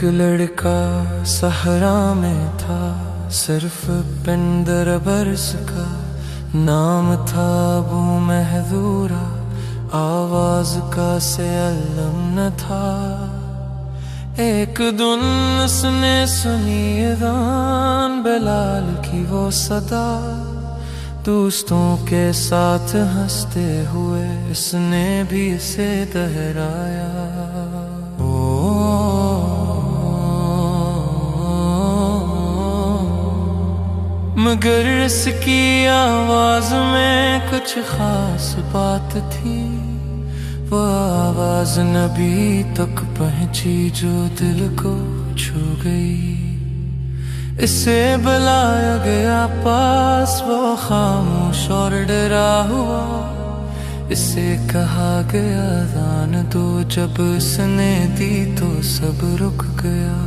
एक लड़का सहरा में था, सिर्फ पिंडर बरस का। नाम था अबू महजूरा, आवाज का से अलम न था। एक दिन उसने सुनी अज़ान बिलाल की वो सदा। दोस्तों के साथ हंसते हुए इसने भी इसे दोहराया। मगर इसकी आवाज में कुछ खास बात थी। वो आवाज नबी तक पहुंची जो दिल को छू गई। इसे बुलाया गया पास, वो खामोश और डरा हुआ। इसे कहा गया अज़ान दो, जब इसने दी तो सब रुक गया।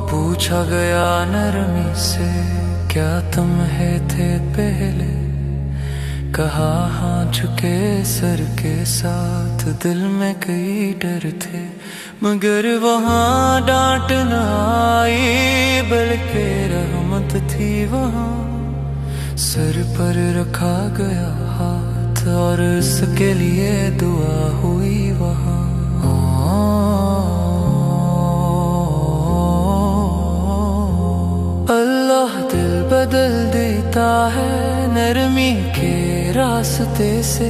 पूछा गया नरमी से, क्या तुम है थे पहले? कहा हाँ झुके सर के साथ, दिल में कई डर थे। मगर वहाँ डांट न आई, बल्कि रहमत थी वहाँ। सर पर रखा गया हाथ और उसके लिए दुआ हुई वहाँ। अल्लाह दिल बदल देता है नरमी के रास्ते से।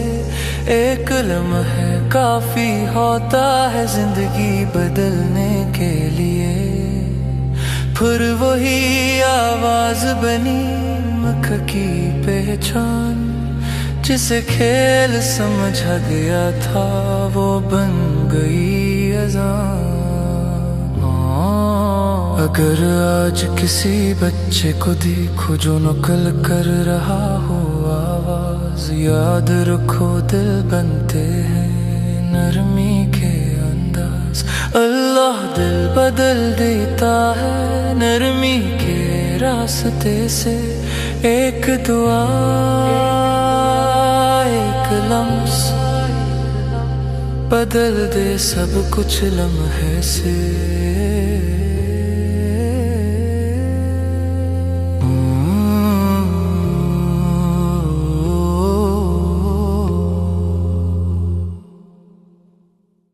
एक लम्हा काफी होता है जिंदगी बदलने के लिए। फिर वही आवाज बनी मख की पहचान, जिसे खेल समझा गया था वो बन गई अज़ान। अगर आज किसी बच्चे को देखो जो नकल कर रहा हो आवाज, याद रखो दिल बनते हैं नरमी के अंदाज। अल्लाह दिल बदल देता है नरमी के रास्ते से। एक दुआ, एक लम्स बदल दे सब कुछ लम्हे से।